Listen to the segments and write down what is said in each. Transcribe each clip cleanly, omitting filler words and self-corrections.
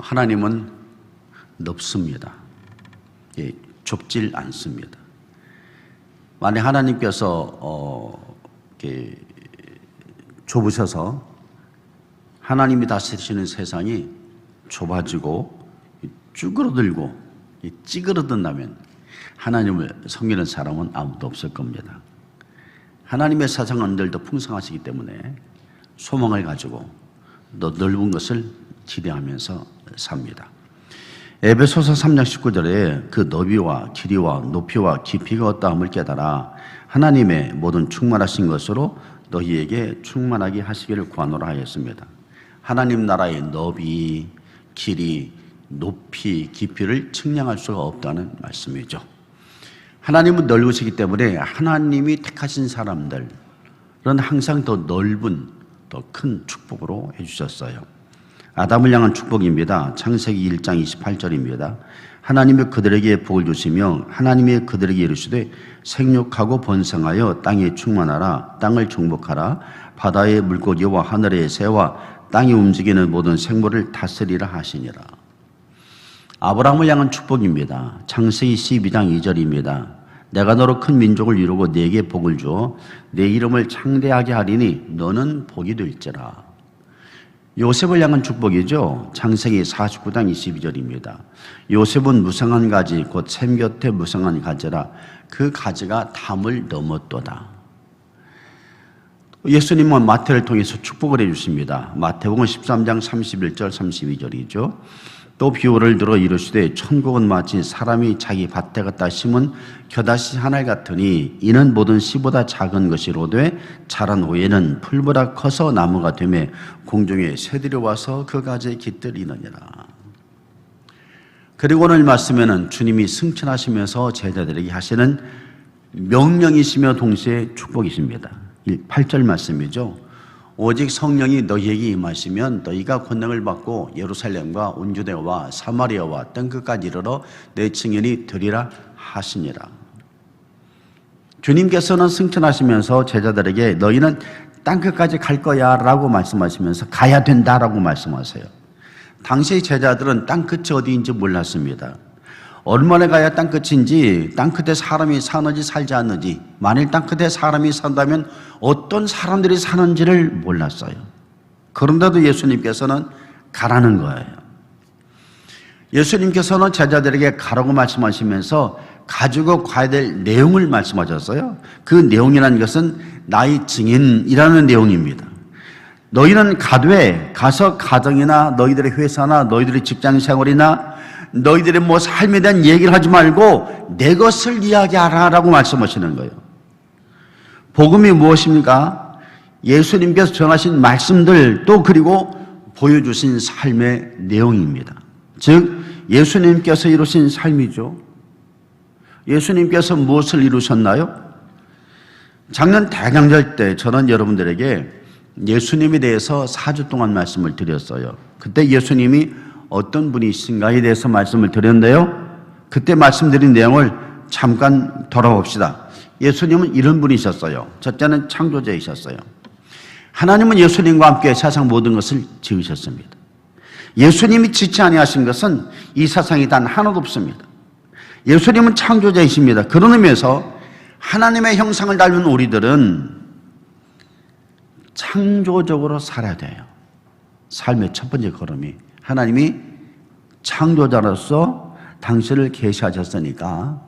하나님은 넓습니다. 예, 좁질 않습니다. 만약 하나님께서 이렇게 좁으셔서 하나님이 다스리시는 세상이 좁아지고 쭈그러들고 찌그러든다면 하나님을 섬기는 사람은 아무도 없을 겁니다. 하나님의 세상은 늘 더 풍성하시기 때문에 소망을 가지고 더 넓은 것을 기대하면서 삽니다. 에베소서 3장 19절에 그 너비와 길이와 높이와 깊이가 어떠함을 깨달아 하나님의 모든 충만하신 것으로 너희에게 충만하게 하시기를 구하노라 하였습니다. 하나님 나라의 너비, 길이, 높이, 깊이를 측량할 수가 없다는 말씀이죠. 하나님은 넓으시기 때문에 하나님이 택하신 사람들은 항상 더 넓은, 더 큰 축복으로 해주셨어요. 아담을 향한 축복입니다. 창세기 1장 28절입니다. 하나님이 그들에게 복을 주시며 하나님이 그들에게 이르시되 생육하고 번성하여 땅에 충만하라. 땅을 정복하라. 바다의 물고기와 하늘의 새와 땅이 움직이는 모든 생물을 다스리라 하시니라. 아브라함을 향한 축복입니다. 창세기 12장 2절입니다. 내가 너로 큰 민족을 이루고 네게 복을 주어 내 이름을 창대하게 하리니 너는 복이 될지라. 요셉을 향한 축복이죠. 창세기 49장 22절입니다. 요셉은 무성한 가지 곧 샘 곁에 무성한 가지라. 그 가지가 담을 넘었도다. 예수님은 마태를 통해서 축복을 해주십니다. 마태복음 13장 31절 32절이죠. 또 비유를 들어 이르시되 천국은 마치 사람이 자기 밭에 갖다 심은 겨다시 하늘 같으니 이는 모든 씨보다 작은 것이로되 자란 후에는 풀보다 커서 나무가 되매 공중에 새들이 와서 그 가지에 깃들이느니라. 그리고 오늘 말씀에는 주님이 승천하시면서 제자들에게 하시는 명령이시며 동시에 축복이십니다. 8절 말씀이죠. 오직 성령이 너희에게 임하시면 너희가 권능을 받고 예루살렘과 온 유대와 사마리아와 땅끝까지 이르러 내 증인이 되리라 하시니라. 주님께서는 승천하시면서 제자들에게 너희는 땅끝까지 갈 거야 라고 말씀하시면서 가야 된다라고 말씀하세요. 당시 제자들은 땅끝이 어디인지 몰랐습니다. 얼마나 가야 땅끝인지, 땅끝에 사람이 사는지 살지 않는지, 만일 땅끝에 사람이 산다면 어떤 사람들이 사는지를 몰랐어요. 그런데도 예수님께서는 가라는 거예요. 예수님께서는 제자들에게 가라고 말씀하시면서 가지고 가야 될 내용을 말씀하셨어요. 그 내용이라는 것은 나의 증인이라는 내용입니다. 너희는 가서 가정이나 너희들의 회사나 너희들의 직장 생활이나 너희들의 삶에 대한 얘기를 하지 말고 내 것을 이야기하라라고 말씀하시는 거예요. 복음이 무엇입니까? 예수님께서 전하신 말씀들 또 그리고 보여주신 삶의 내용입니다. 즉 예수님께서 이루신 삶이죠. 예수님께서 무엇을 이루셨나요? 작년 대강절 때 저는 여러분들에게 예수님에 대해서 4주 동안 말씀을 드렸어요. 그때 예수님이 어떤 분이신가에 대해서 말씀을 드렸는데요. 그때 말씀드린 내용을 잠깐 돌아봅시다. 예수님은 이런 분이셨어요. 첫째는 창조자이셨어요. 하나님은 예수님과 함께 세상 모든 것을 지으셨습니다. 예수님이 짓지 아니하신 것은 이 세상에 단 하나도 없습니다. 예수님은 창조자이십니다. 그런 의미에서 하나님의 형상을 닮은 우리들은 창조적으로 살아야 돼요. 삶의 첫 번째 걸음이 하나님이 창조자로서 당신을 계시하셨으니까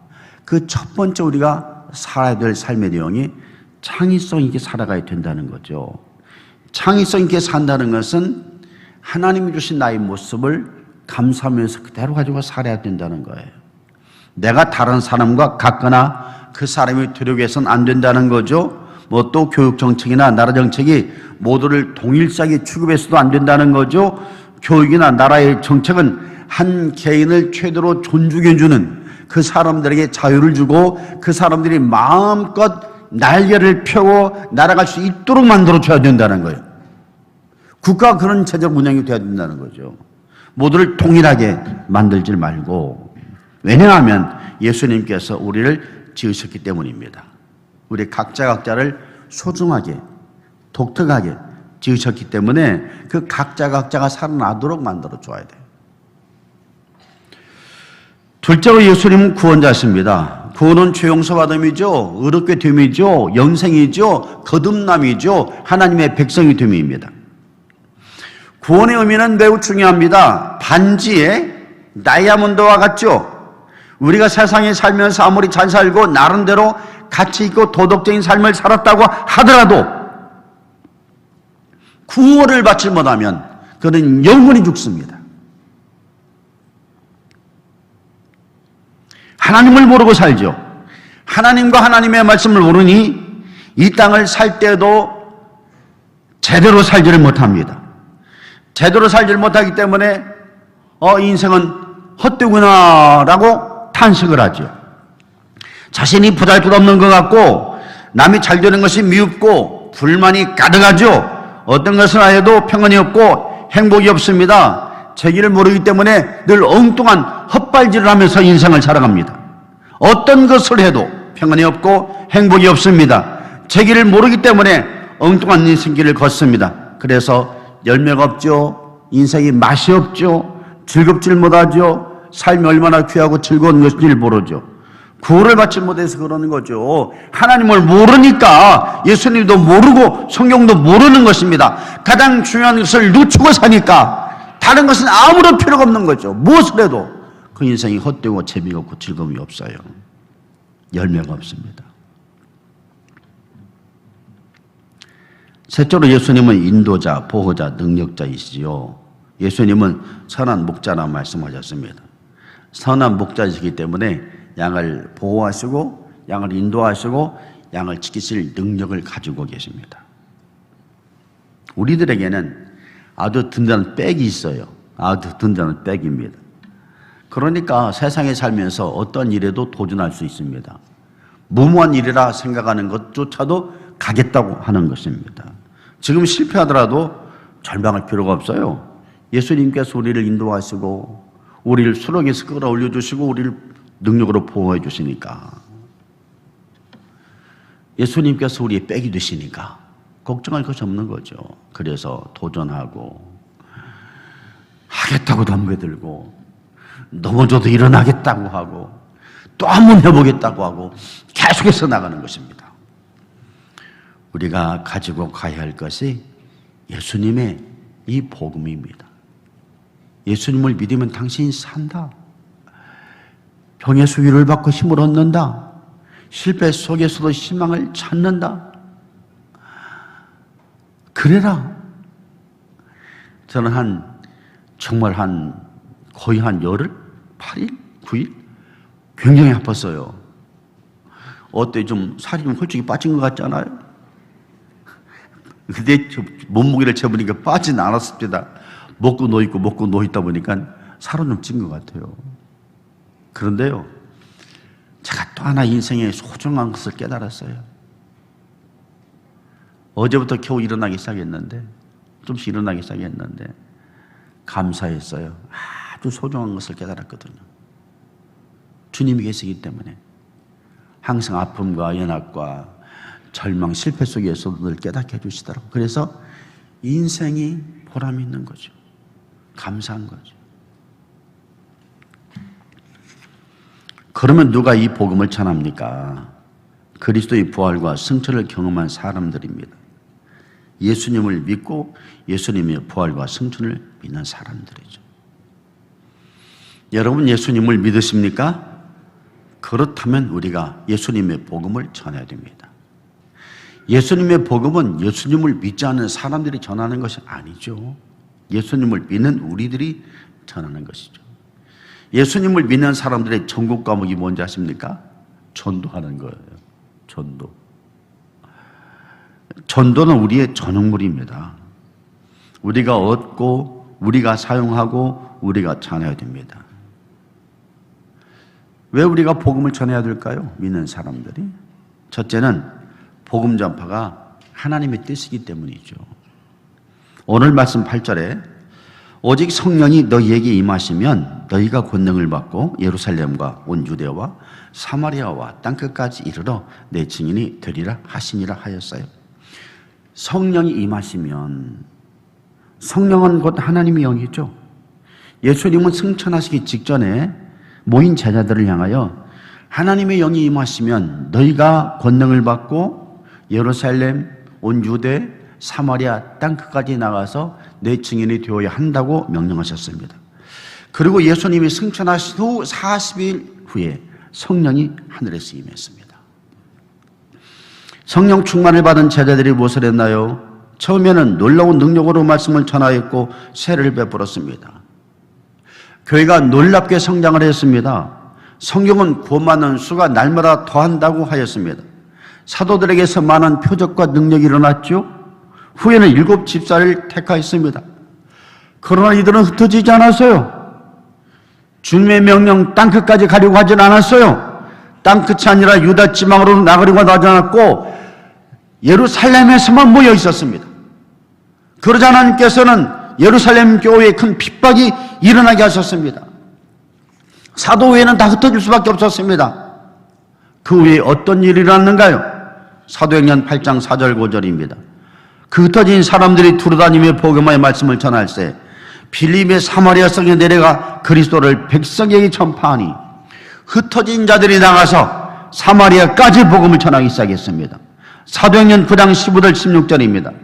그 첫 번째 우리가 살아야 될 삶의 내용이 창의성 있게 살아가야 된다는 거죠. 창의성 있게 산다는 것은 하나님이 주신 나의 모습을 감사하면서 그대로 가지고 살아야 된다는 거예요. 내가 다른 사람과 같거나 그 사람이 되려고 해서는 안 된다는 거죠. 또 교육 정책이나 나라 정책이 모두를 동일하게 취급해서도 안 된다는 거죠. 교육이나 나라의 정책은 한 개인을 최대로 존중해주는 그 사람들에게 자유를 주고 그 사람들이 마음껏 날개를 펴고 날아갈 수 있도록 만들어줘야 된다는 거예요. 국가가 그런 체제적 운영이 돼야 된다는 거죠. 모두를 동일하게 만들지 말고. 왜냐하면 예수님께서 우리를 지으셨기 때문입니다. 우리 각자를 소중하게 독특하게 지으셨기 때문에 그 각자가 살아나도록 만들어줘야 돼요. 둘째로 예수님은 구원자십니다. 구원은 죄 용서받음이죠. 의롭게 됨이죠. 영생이죠. 거듭남이죠. 하나님의 백성이 됨입니다. 구원의 의미는 매우 중요합니다. 반지의 다이아몬드와 같죠. 우리가 세상에 살면서 아무리 잘 살고 나름대로 가치 있고 도덕적인 삶을 살았다고 하더라도 구원을 받지 못하면 그는 영원히 죽습니다. 하나님을 모르고 살죠. 하나님과 하나님의 말씀을 모르니 이 땅을 살 때도 제대로 살지를 못합니다. 제대로 살지를 못하기 때문에 인생은 헛되구나 라고 탄식을 하죠. 자신이 보잘것없는 것 같고 남이 잘 되는 것이 미흡고 불만이 가득하죠. 어떤 것을 해도 평안이 없고 행복이 없습니다. 제 길을 모르기 때문에 늘 엉뚱한 헛발질을 하면서 인생을 살아갑니다. 어떤 것을 해도 평안이 없고 행복이 없습니다. 제 길을 모르기 때문에 엉뚱한 인생길을 걷습니다. 그래서 열매가 없죠. 인생이 맛이 없죠. 즐겁질 못하죠. 삶이 얼마나 귀하고 즐거운 것인지를 모르죠. 구원을 받지 못해서 그러는 거죠. 하나님을 모르니까 예수님도 모르고 성경도 모르는 것입니다. 가장 중요한 것을 놓치고 사니까 다른 것은 아무런 필요가 없는 거죠. 무엇을 해도 그 인생이 헛되고 재미가 없고 즐거움이 없어요. 열매가 없습니다. 셋째로 예수님은 인도자, 보호자, 능력자이시지요. 예수님은 선한 목자라 말씀하셨습니다. 선한 목자이시기 때문에 양을 보호하시고 양을 인도하시고 양을 지키실 능력을 가지고 계십니다. 우리들에게는 아주 든든한 백이 있어요. 아주 든든한 백입니다. 그러니까 세상에 살면서 어떤 일에도 도전할 수 있습니다. 무모한 일이라 생각하는 것조차도 가겠다고 하는 것입니다. 지금 실패하더라도 절망할 필요가 없어요. 예수님께서 우리를 인도하시고 우리를 수렁에서 끌어올려 주시고 우리를 능력으로 보호해 주시니까, 예수님께서 우리의 백이 되시니까 걱정할 것이 없는 거죠. 그래서 도전하고 하겠다고 덤벼들고 넘어져도 일어나겠다고 하고 또 한 번 해보겠다고 하고 계속해서 나가는 것입니다. 우리가 가지고 가야 할 것이 예수님의 이 복음입니다. 예수님을 믿으면 당신이 산다. 병에서 위로를 받고 힘을 얻는다. 실패 속에서도 희망을 찾는다. 그래라. 저는 정말 거의 열흘? 8일? 9일? 굉장히 아팠어요. 어때? 살이 홀쭉이 빠진 것 같지 않아요? 근데 몸무게를 재보니까 빠지진 않았습니다. 먹고 놓있다 보니까 살은 좀 찐 것 같아요. 그런데요, 제가 또 하나 인생의 소중한 것을 깨달았어요. 어제부터 겨우 일어나기 시작했는데, 좀씩 일어나기 시작했는데, 감사했어요. 아주 소중한 것을 깨달았거든요. 주님이 계시기 때문에 항상 아픔과 연약과 절망, 실패 속에서도 늘 깨닫게 해주시더라고요. 그래서 인생이 보람이 있는 거죠. 감사한 거죠. 그러면 누가 이 복음을 전합니까? 그리스도의 부활과 승천을 경험한 사람들입니다. 예수님을 믿고 예수님의 부활과 승천을 믿는 사람들이죠. 여러분, 예수님을 믿으십니까? 그렇다면 우리가 예수님의 복음을 전해야 됩니다. 예수님의 복음은 예수님을 믿지 않는 사람들이 전하는 것이 아니죠. 예수님을 믿는 우리들이 전하는 것이죠. 예수님을 믿는 사람들의 전국 과목이 뭔지 아십니까? 전도하는 거예요. 전도. 전도는 우리의 전용물입니다. 우리가 얻고 우리가 사용하고 우리가 전해야 됩니다. 왜 우리가 복음을 전해야 될까요? 믿는 사람들이. 첫째는 복음 전파가 하나님의 뜻이기 때문이죠. 오늘 말씀 8절에 오직 성령이 너희에게 임하시면 너희가 권능을 받고 예루살렘과 온 유대와 사마리아와 땅끝까지 이르러 내 증인이 되리라 하시니라 하였어요. 성령이 임하시면, 성령은 곧 하나님의 영이죠. 예수님은 승천하시기 직전에 모인 제자들을 향하여 하나님의 영이 임하시면 너희가 권능을 받고 예루살렘, 온 유대, 사마리아 땅끝까지 나가서 내 증인이 되어야 한다고 명령하셨습니다. 그리고 예수님이 승천하신 후 40일 후에 성령이 하늘에서 임했습니다. 성령 충만을 받은 제자들이 무엇을 했나요? 처음에는 놀라운 능력으로 말씀을 전하였고 세례를 베풀었습니다. 교회가 놀랍게 성장을 했습니다. 성경은 구원받는 수가 날마다 더한다고 하였습니다. 사도들에게서 많은 표적과 능력이 일어났죠. 후에는 7 집사를 택하였습니다. 그러나 이들은 흩어지지 않았어요. 주님의 명령 땅끝까지 가려고 하진 않았어요. 땅끝이 아니라 유다 지방으로 나가려고 하지 않았고 예루살렘에서만 모여 있었습니다. 그러자 하나님께서는 예루살렘 교회에 큰 핍박이 일어나게 하셨습니다. 사도회는 다 흩어질 수밖에 없었습니다. 그 후에 어떤 일이 일어났는가요? 사도행전 8장 4절 5절입니다. 그 흩어진 사람들이 두루다니며 복음의 말씀을 전할 때 빌립의 사마리아 성에 내려가 그리스도를 백성에게 전파하니 흩어진 자들이 나가서 사마리아까지 복음을 전하기 시작했습니다. 사도행전 9장 15절 16절입니다.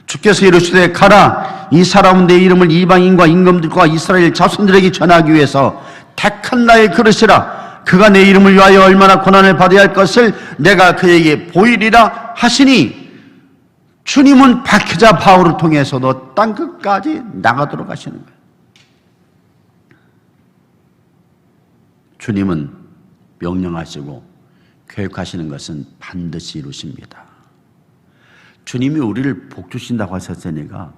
주께서 이르시되 가라, 이 사람은 내 이름을 이방인과 임금들과 이스라엘 자손들에게 전하기 위해서 택한 나의 그릇이라. 그가 내 이름을 위하여 얼마나 고난을 받아야 할 것을 내가 그에게 보이리라 하시니, 주님은 박해자 바울을 통해서도 땅끝까지 나가도록 하시는 거예요. 주님은 명령하시고 계획하시는 것은 반드시 이루십니다. 주님이 우리를 복 주신다고 하셨으니까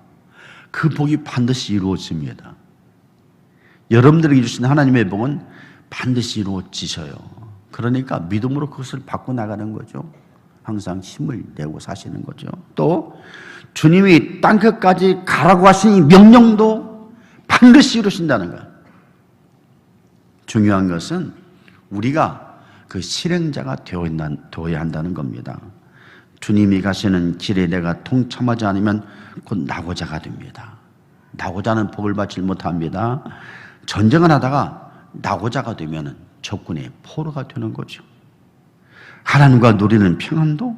그 복이 반드시 이루어집니다. 여러분들에게 주신 하나님의 복은 반드시 이루어지셔요. 그러니까 믿음으로 그것을 받고 나가는 거죠. 항상 힘을 내고 사시는 거죠. 또 주님이 땅끝까지 가라고 하신 이 명령도 반드시 이루신다는 거예요. 중요한 것은 우리가 그 실행자가 되어야 한다는 겁니다. 주님이 가시는 길에 내가 동참하지 않으면 곧 낙오자가 됩니다. 낙오자는 복을 받지 못합니다. 전쟁을 하다가 낙오자가 되면 적군의 포로가 되는 거죠. 하나님과 누리는 평안도,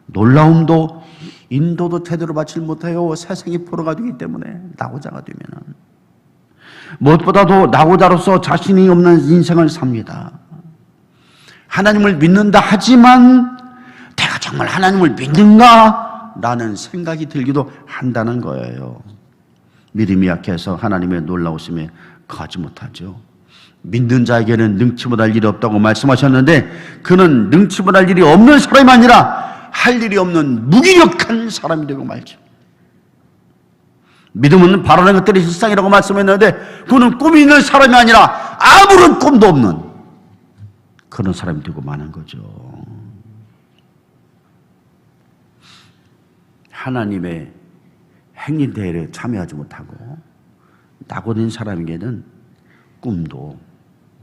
놀라움도, 인도도 제대로 받지 못해요. 세상이 포로가 되기 때문에 낙오자가 되면은 무엇보다도 낙오자로서 자신이 없는 인생을 삽니다. 하나님을 믿는다 하지만 내가 정말 하나님을 믿는가? 라는 생각이 들기도 한다는 거예요. 믿음이 약해서 하나님의 놀라우심에 거하지 못하죠. 믿는 자에게는 능치 못할 일이 없다고 말씀하셨는데 그는 능치 못할 일이 없는 사람이 아니라 할 일이 없는 무기력한 사람이 되고 말죠. 믿음은 바라는 것들이 실상이라고 말씀했는데 그는 꿈이 있는 사람이 아니라 아무런 꿈도 없는 그런 사람이 되고 마는 거죠. 하나님의 행위대회에 참여하지 못하고 낙오된 사람에게는 꿈도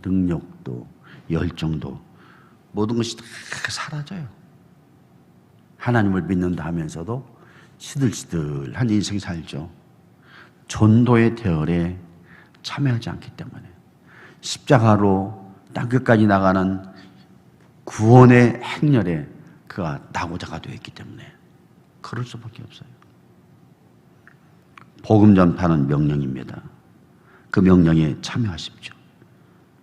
능력도 열정도 모든 것이 다 사라져요. 하나님을 믿는다 하면서도 시들시들한 인생이 살죠. 전도의 대열에 참여하지 않기 때문에 십자가로 땅끝까지 나가는 구원의 행렬에 그가 낙오자가 되어 있기 때문에 그럴 수밖에 없어요. 복음 전파는 명령입니다. 그 명령에 참여하십시오.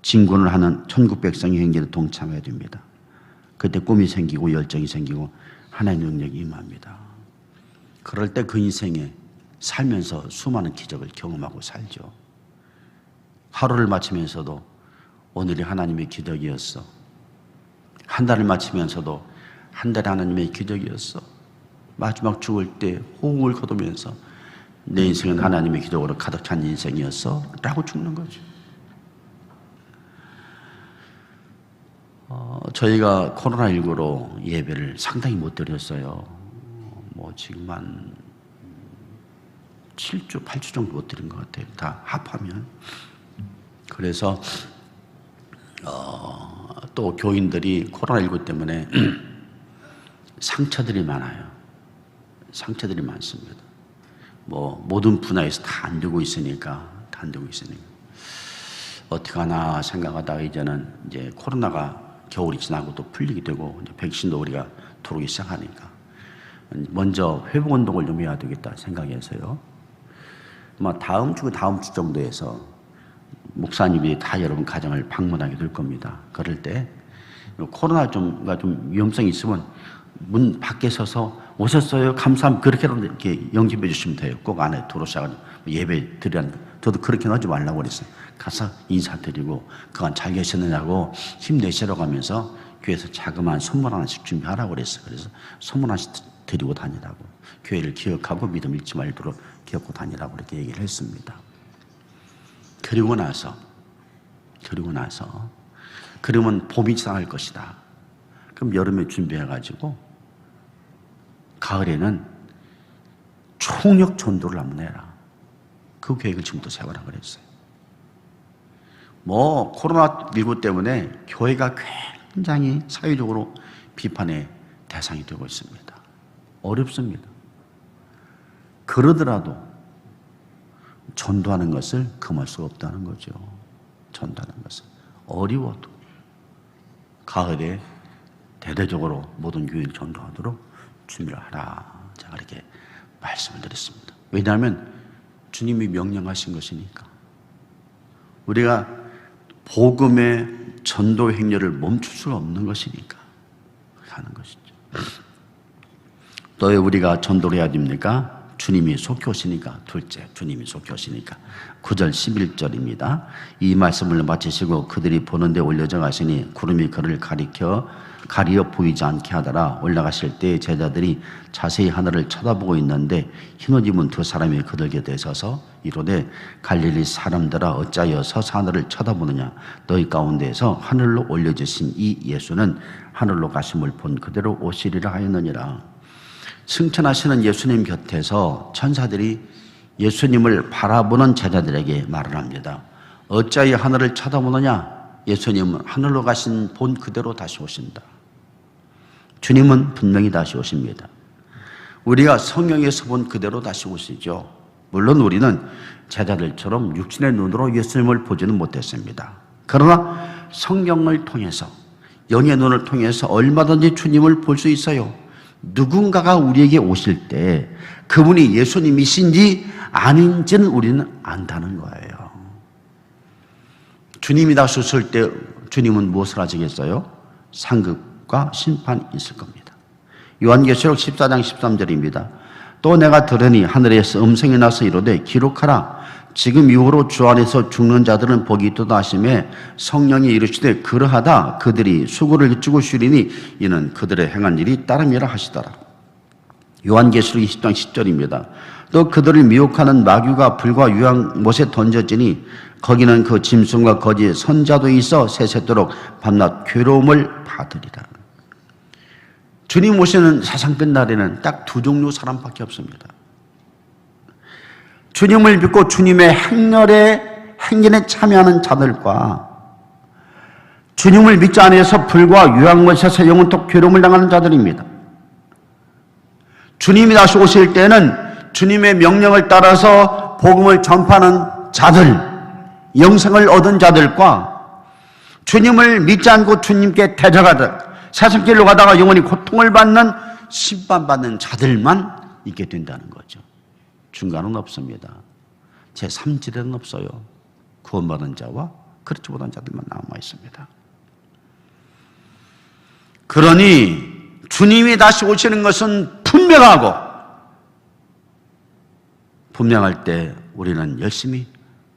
진군을 하는 천국 백성의 행진에 동참해야 됩니다. 그때 꿈이 생기고 열정이 생기고 하나님의 능력이 임합니다. 그럴 때 그 인생에 살면서 수많은 기적을 경험하고 살죠. 하루를 마치면서도 오늘이 하나님의 기적이었어. 한 달을 마치면서도 한 달이 하나님의 기적이었어. 마지막 죽을 때 호흡을 거두면서 내 인생은 하나님의 기적으로 가득 찬 인생이었어 라고 죽는 거죠. 저희가 코로나19로 예배를 상당히 못 드렸어요. 지금 한 7주, 8주 정도 못 드린 것 같아요. 다 합하면. 그래서 또 교인들이 코로나19 때문에 상처들이 많아요. 상처들이 많습니다. 모든 분야에서 다 안 되고 있으니까. 어떻게 하나 생각하다가 이제는 이제 코로나가 겨울이 지나고 또 풀리게 되고 이제 백신도 우리가 들어오기 시작하니까 먼저 회복 운동을 좀 해야 되겠다 생각해서요. 다음 주 정도에서 목사님이 다 여러분 가정을 방문하게 될 겁니다. 그럴 때 코로나가 좀 위험성이 있으면 문 밖에 서서 오셨어요? 감사합니다. 그렇게라도 이렇게 영접해 주시면 돼요. 꼭 안에 들어오셔가지고 예배 드리라는 거. 저도 그렇게는 하지 말라고 그랬어요. 가서 인사드리고 그간 잘 계셨느냐고 힘내시라고 하면서 교회에서 자그마한 선물 하나씩 준비하라고 그랬어요. 그래서 선물 하나씩 드리고 다니라고. 교회를 기억하고 믿음 잃지 말도록 기억하고 다니라고 그렇게 얘기를 했습니다. 그리고 나서 그러면 봄이 지나갈 것이다. 그럼 여름에 준비해가지고 가을에는 총력 전도를 한번 해라. 그 계획을 지금부터 세워라 그랬어요. 코로나19 때문에 교회가 굉장히 사회적으로 비판의 대상이 되고 있습니다. 어렵습니다. 그러더라도 전도하는 것을 금할 수가 없다는 거죠. 전도하는 것은 어려워도 가을에 대대적으로 모든 교회를 전도하도록 준비를 하라. 제가 이렇게 말씀을 드렸습니다. 왜냐하면 주님이 명령하신 것이니까. 우리가 복음의 전도 행렬을 멈출 수가 없는 것이니까 하는 것이죠. 또 왜 우리가 전도를 해야 됩니까? 주님이 속히 오시니까. 둘째, 주님이 속히 오시니까. 9절 11절입니다. 이 말씀을 마치시고 그들이 보는데 올려져 가시니 구름이 그를 가리어 보이지 않게 하더라. 올라가실 때 제자들이 자세히 하늘을 쳐다보고 있는데 흰옷 입은 두 사람이 그들 곁에 서서 이르되 갈릴리 사람들아 어찌하여 서서 하늘을 쳐다보느냐. 너희 가운데에서 하늘로 올려주신 이 예수는 하늘로 가심을 본 그대로 오시리라 하였느니라. 승천하시는 예수님 곁에서 천사들이 예수님을 바라보는 제자들에게 말을 합니다. 어찌하여 하늘을 쳐다보느냐. 예수님은 하늘로 가신 본 그대로 다시 오신다. 주님은 분명히 다시 오십니다. 우리가 성경에서 본 그대로 다시 오시죠. 물론 우리는 제자들처럼 육신의 눈으로 예수님을 보지는 못했습니다. 그러나 성경을 통해서, 영의 눈을 통해서 얼마든지 주님을 볼 수 있어요. 누군가가 우리에게 오실 때 그분이 예수님이신지 아닌지는 우리는 안다는 거예요. 주님이 다시 오실 때 주님은 무엇을 하시겠어요? 상급과 심판이 있을 겁니다. 요한계시록 14장 13절입니다. 또 내가 들으니 하늘에서 음성이 나서 이르되 기록하라. 지금 이후로 주 안에서 죽는 자들은 복이 있도다 하시매 성령이 이르시되 그러하다. 그들이 수고를 그치고 쉬리니 이는 그들의 행한 일이 따름이라 하시더라. 요한계시록 20장 10절입니다. 또 그들을 미혹하는 마귀가 불과 유황못에 던져지니 거기는 그 짐승과 거짓 선자도 있어 세세토록 밤낮 괴로움을 받으리라. 주님 오시는 세상 끝날에는 딱 두 종류 사람밖에 없습니다. 주님을 믿고 주님의 행진에 참여하는 자들과 주님을 믿지 않아서 불과 유황못에서 영원토록 괴로움을 당하는 자들입니다. 주님이 다시 오실 때는 주님의 명령을 따라서 복음을 전파하는 자들, 영생을 얻은 자들과 주님을 믿지 않고 주님께 대적하듯 세상길로 가다가 영원히 고통을 받는 심판받는 자들만 있게 된다는 거죠. 중간은 없습니다. 제3지대는 없어요. 구원받은 자와 그렇지 못한 자들만 남아 있습니다. 그러니 주님이 다시 오시는 것은 분명할 때 우리는 열심히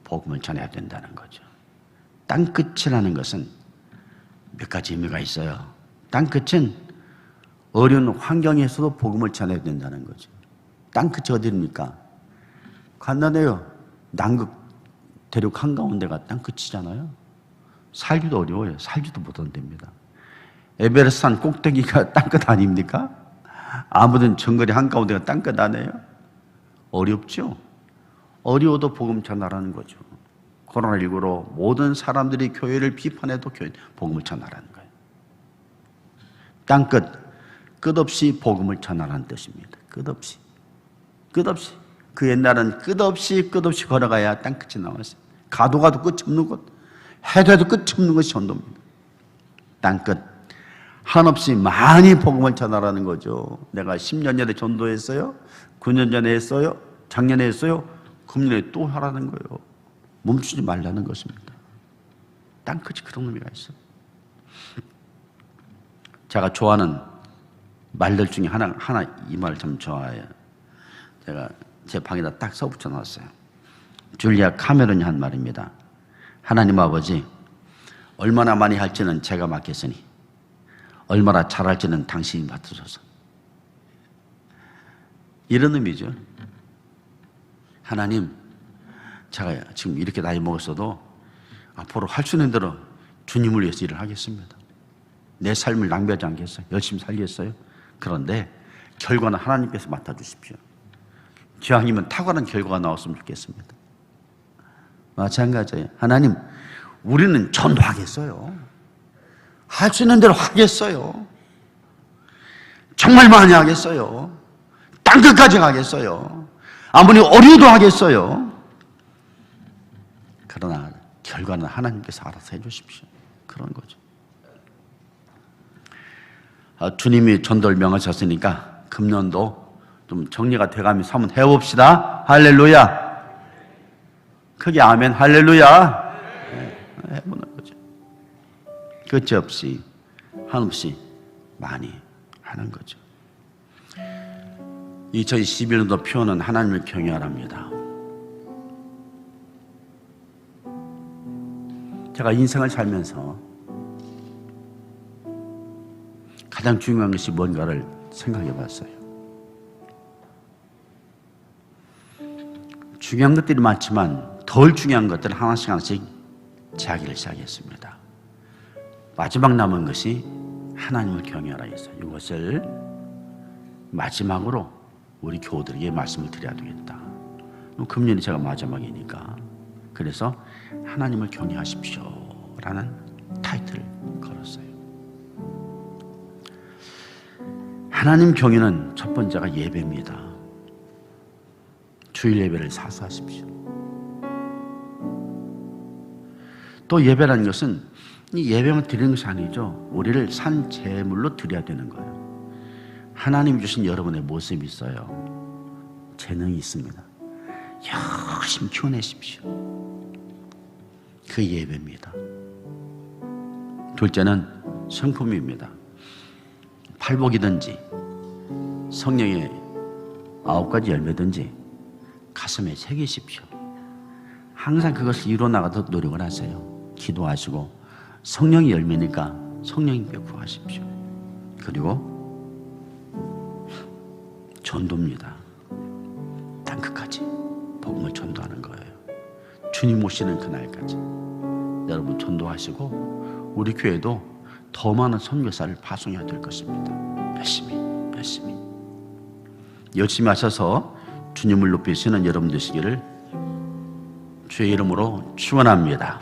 복음을 전해야 된다는 거죠. 땅끝이라는 것은 몇 가지 의미가 있어요. 땅끝은 어려운 환경에서도 복음을 전해야 된다는 거죠. 땅끝이 어디입니까? 간단해요. 남극 대륙 한가운데가 땅끝이잖아요. 살기도 어려워요. 살지도 못한 데입니다. 에베레스트 산 꼭대기가 땅끝 아닙니까? 아무든 정글의 한가운데가 땅끝 아니에요? 어렵죠? 어려워도 복음 전하라는 거죠. 코로나19로 모든 사람들이 교회를 비판해도 복음을 전하라는 거예요. 땅끝, 끝없이 복음을 전하라는 뜻입니다. 끝없이. 그 옛날은 끝없이 걸어가야 땅끝이 나왔어요. 가도 끝이 없는 곳. 해도 해도 끝이 없는 것이 전도입니다. 땅끝 한없이 많이 복음을 전하라는 거죠. 내가 10년 전에 전도했어요. 9년 전에 했어요. 작년에 했어요. 금년에 또 하라는 거예요. 멈추지 말라는 것입니다. 땅끝이 그런 의미가 있어요. 제가 좋아하는 말들 중에 하나 이 말 참 좋아해요. 제가 제 방에다 딱 써붙여 놨어요. 줄리아 카메론이 한 말입니다. 하나님 아버지, 얼마나 많이 할지는 제가 맡겠으니 얼마나 잘할지는 당신이 맡으소서. 이런 의미죠. 하나님, 제가 지금 이렇게 나이 먹었어도 앞으로 할 수 있는 대로 주님을 위해서 일을 하겠습니다. 내 삶을 낭비하지 않겠어요. 열심히 살겠어요. 그런데 결과는 하나님께서 맡아주십시오. 기왕이면 탁월한 결과가 나왔으면 좋겠습니다. 마찬가지예요. 하나님, 우리는 전도하겠어요. 할 수 있는 대로 하겠어요. 정말 많이 하겠어요. 땅끝까지 가겠어요. 아무리 어려도 하겠어요. 그러나 결과는 하나님께서 알아서 해주십시오. 그런 거죠. 주님이 전도를 명하셨으니까 금년도 좀 정리가 돼가면서 한번 해봅시다. 할렐루야. 크게 아멘. 할렐루야. 해보는 거죠. 끝없이 한없이 많이 하는 거죠. 2011년도 표현은 하나님을 경외하랍니다. 제가 인생을 살면서 가장 중요한 것이 뭔가를 생각해 봤어요. 중요한 것들이 많지만 덜 중요한 것들을 하나씩 하나씩 제하기를 시작했습니다. 마지막 남은 것이 하나님을 경외하라 했어요. 이것을 마지막으로 우리 교우들에게 말씀을 드려야 되겠다. 금년이 제가 마지막이니까. 그래서 하나님을 경외하십시오 라는 타이틀을 걸었어요. 하나님 경외는 첫 번째가 예배입니다. 주일 예배를 사수하십시오. 또 예배라는 것은 이 예배만 드리는 것이 아니죠. 우리를 산 제물로 드려야 되는 거예요. 하나님 주신 여러분의 모습이 있어요. 재능이 있습니다. 열심히 키워내십시오. 그 예배입니다. 둘째는 성품입니다. 팔복이든지 성령의 9가지 열매든지 가슴에 새기십시오. 항상 그것을 이루어나가도록 노력을 하세요. 기도하시고 성령의 열매니까 성령님께 구하십시오. 그리고 전도입니다. 땅끝까지 복음을 전도하는 거예요. 주님 오시는 그날까지 여러분 전도하시고 우리 교회도 더 많은 선교사를 파송해야 될 것입니다. 열심히 하셔서 주님을 높이시는 여러분 되시기를 주의 이름으로 축원합니다.